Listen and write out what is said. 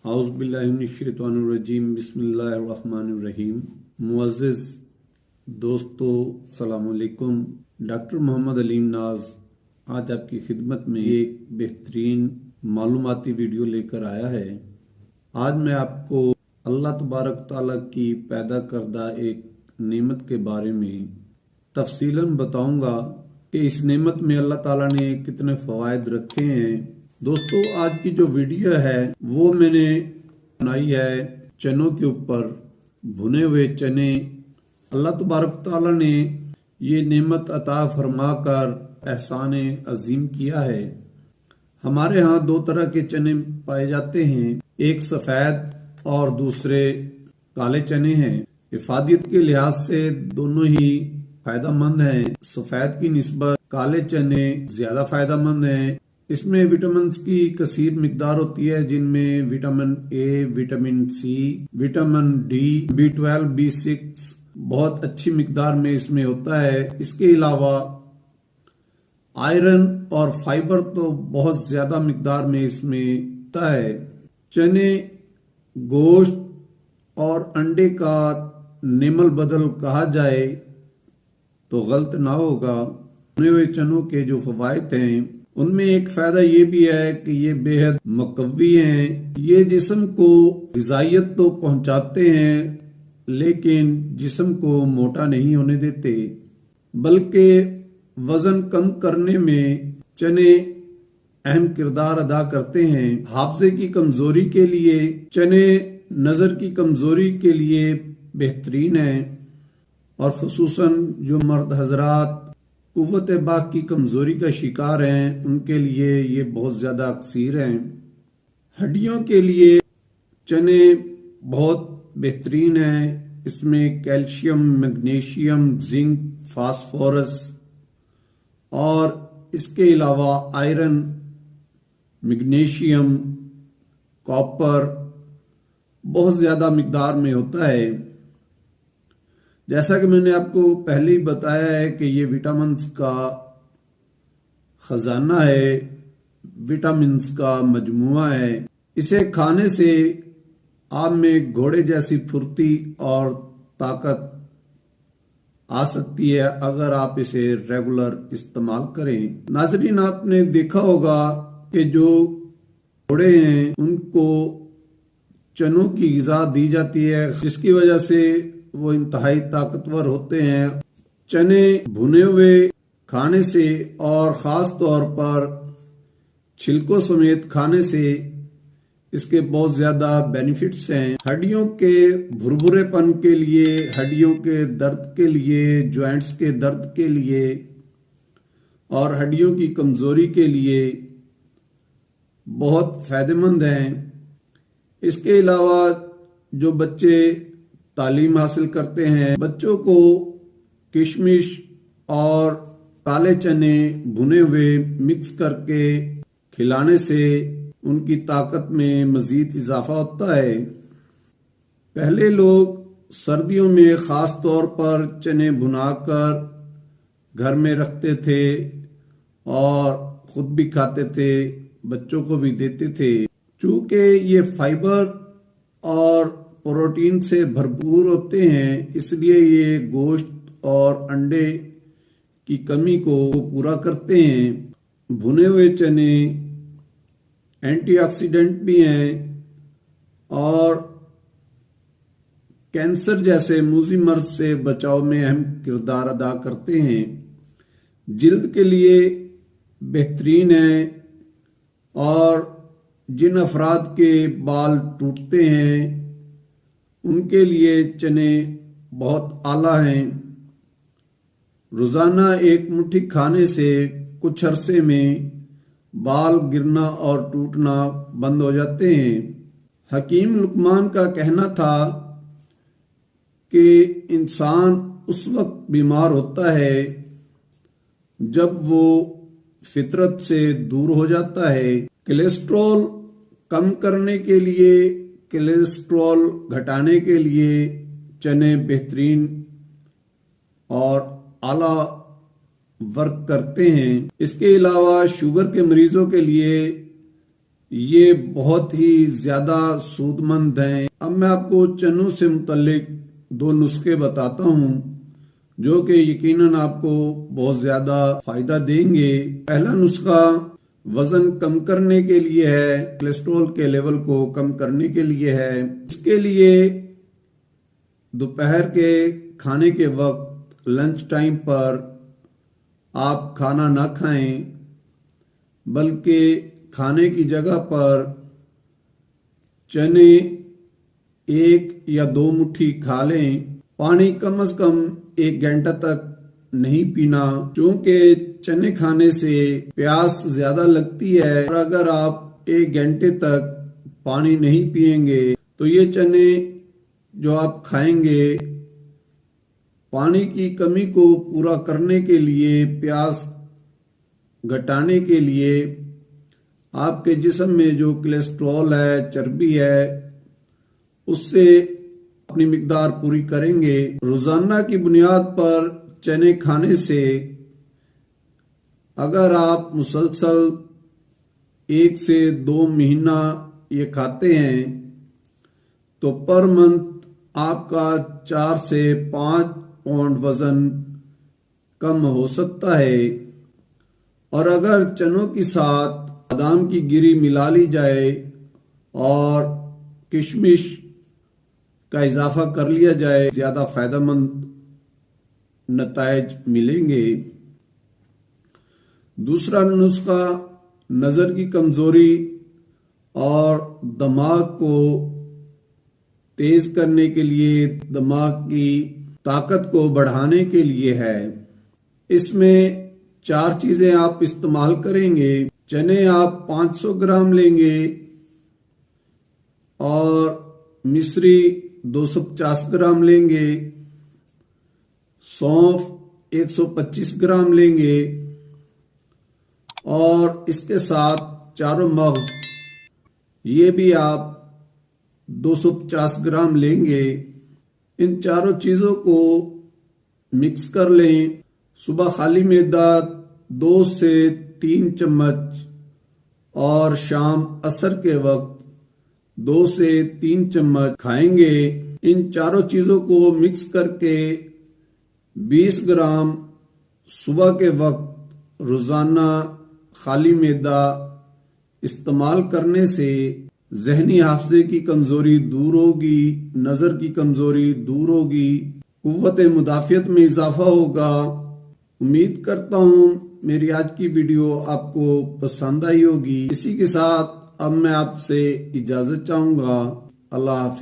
औज़ुबिल्लाहिमिनश्शैतानिर्रजीम बिस्मिल्लाहिर्रहमानिर्रहीम। मुअज़्ज़िज़ दोस्तों, अस्सलाम वालेकुम। डॉक्टर मोहम्मद अलीम नाज आज आपकी खिदमत में एक बेहतरीन मालूमाती वीडियो लेकर आया है। आज मैं आपको अल्लाह तबारक ताला की पैदा करदा एक नेमत के बारे में तफसीलन बताऊंगा कि इस नेमत में अल्लाह ताला ने कितने फ़वाइद रखे हैं। दोस्तों, आज की जो वीडियो है वो मैंने बनाई है चनों के ऊपर, भुने हुए चने। अल्लाह तबारक ताला ने ये नेमत अता फरमा कर एहसान अजीम किया है। हमारे यहाँ दो तरह के चने पाए जाते हैं, एक सफ़ेद और दूसरे काले चने हैं। इफादियत के लिहाज से दोनों ही फायदामंद हैं। सफ़ेद की निस्बत काले चने ज़्यादा फायदामंद हैं। इसमें विटामिन की कसीर मिकदार होती है, जिनमें vitamin A, vitamin C, vitamin D, B12, B6 बहुत अच्छी मिकदार में इसमें होता है। इसके अलावा आयरन और फाइबर तो बहुत ज्यादा मिकदार में इसमें होता है। चने गोश्त और अंडे का नेमल बदल कहा जाए तो गलत ना होगा। भुने हुए चनों के जो फवायद हैं उनमें एक फायदा ये भी है कि ये बेहद मुकव्वी हैं। ये जिस्म को ग़िज़ाइयत तो पहुंचाते हैं लेकिन जिस्म को मोटा नहीं होने देते, बल्कि वजन कम करने में चने अहम किरदार अदा करते हैं। हाफजे की कमजोरी के लिए चने नजर की कमजोरी के लिए बेहतरीन है और खुसूसन जो मर्द हजरात कुव्वत बाक की कमजोरी का शिकार हैं उनके लिए ये बहुत ज्यादा अक्सीर हैं। हड्डियों के लिए चने बहुत बेहतरीन हैं। इसमें कैल्शियम, मैग्नीशियम, जिंक, फास्फोरस और इसके अलावा आयरन, मैग्नीशियम, कॉपर बहुत ज़्यादा मिकदार में होता है। जैसा कि मैंने आपको पहले ही बताया है कि ये विटामिन्स का खजाना है, विटामिन्स का मजमुआ है। इसे खाने से आप में घोड़े जैसी फुर्ती और ताकत आ सकती है अगर आप इसे रेगुलर इस्तेमाल करें। नाज़रीन, आपने देखा होगा कि जो घोड़े हैं उनको चनों की ग़िज़ा दी जाती है, जिसकी वजह से वो इंतहाई ताकतवर होते हैं। चने भुने हुए खाने से और ख़ास तौर पर छिलकों समेत खाने से इसके बहुत ज़्यादा बेनिफिट्स हैं। हड्डियों के भुरभुरेपन के लिए, हड्डियों के दर्द के लिए, जॉइंट्स के दर्द के लिए और हड्डियों की कमज़ोरी के लिए बहुत फ़ायदेमंद हैं। इसके अलावा जो बच्चे तालीम हासिल करते हैं, बच्चों को किशमिश और काले चने भुने हुए मिक्स करके खिलाने से उनकी ताकत में मजीद इजाफा होता है। पहले लोग सर्दियों में ख़ास तौर पर चने भुनाकर घर में रखते थे और ख़ुद भी खाते थे, बच्चों को भी देते थे। चूँकि ये फाइबर और प्रोटीन से भरपूर होते हैं, इसलिए ये गोश्त और अंडे की कमी को पूरा करते हैं। भुने हुए चने एंटीऑक्सीडेंट भी हैं और कैंसर जैसे मूजी मर्ज से बचाव में अहम किरदार अदा करते हैं। जिल्द के लिए बेहतरीन है और जिन अफराद के बाल टूटते हैं उनके लिए चने बहुत आला हैं। रोज़ाना एक मुट्ठी खाने से कुछ अरसे में बाल गिरना और टूटना बंद हो जाते हैं। हकीम लुकमान का कहना था कि इंसान उस वक्त बीमार होता है जब वो फितरत से दूर हो जाता है। कोलेस्ट्रॉल कम करने के लिए, कोलेस्ट्रॉल घटाने के लिए चने बेहतरीन और आला वर्क करते हैं। इसके अलावा शुगर के मरीजों के लिए ये बहुत ही ज्यादा सूदमंद हैं। अब मैं आपको चनों से मुतल्लिक दो नुस्खे बताता हूँ जो कि यकीनन आपको बहुत ज्यादा फायदा देंगे। पहला नुस्खा वजन कम करने के लिए है, कोलेस्ट्रॉल के लेवल को कम करने के लिए है। इसके लिए दोपहर के खाने के वक्त लंच टाइम पर आप खाना ना खाएं, बल्कि खाने की जगह पर चने 1 या 2 मुट्ठी खा लें। पानी कम से कम 1 घंटा तक नहीं पीना, क्योंकि चने खाने से प्यास ज्यादा लगती है और अगर आप 1 घंटे तक पानी नहीं पिएंगे तो ये चने जो आप खाएंगे पानी की कमी को पूरा करने के लिए, प्यास घटाने के लिए, आपके जिस्म में जो कोलेस्ट्रॉल है, चर्बी है, उससे अपनी मिकदार पूरी करेंगे। रोजाना की बुनियाद पर चने खाने से अगर आप मुसलसल 1 से 2 महीना ये खाते हैं तो पर मंथ आपका 4 से 5 पाउंड वजन कम हो सकता है। और अगर चनों के साथ बादाम की गिरी मिला ली जाए और किशमिश का इजाफा कर लिया जाए, ज्यादा फायदेमंद नताइज मिलेंगे। दूसरा नुस्खा नजर की कमजोरी और दिमाग को तेज करने के लिए, दिमाग की ताकत को बढ़ाने के लिए है। इसमें 4 चीजें आप इस्तेमाल करेंगे। चने आप 500 ग्राम लेंगे और मिश्री 250 ग्राम लेंगे, सौंफ 125 ग्राम लेंगे और इसके साथ चारों मगज ये भी आप 250 ग्राम लेंगे। इन चारों चीजों को मिक्स कर लें। सुबह खाली मैदा 2 से 3 चम्मच और शाम असर के वक्त 2 से 3 चम्मच खाएंगे। इन चारों चीजों को मिक्स करके 20 ग्राम सुबह के वक्त रोजाना खाली मैदा इस्तेमाल करने से जहनी हाफजे की कमजोरी दूर होगी, नजर की कमजोरी दूर होगी, कुव्वत मुदाफियत में इजाफा होगा। उम्मीद करता हूँ मेरी आज की वीडियो आपको पसंद आई होगी। इसी के साथ अब मैं आपसे इजाजत चाहूंगा। अल्लाह हाफिज।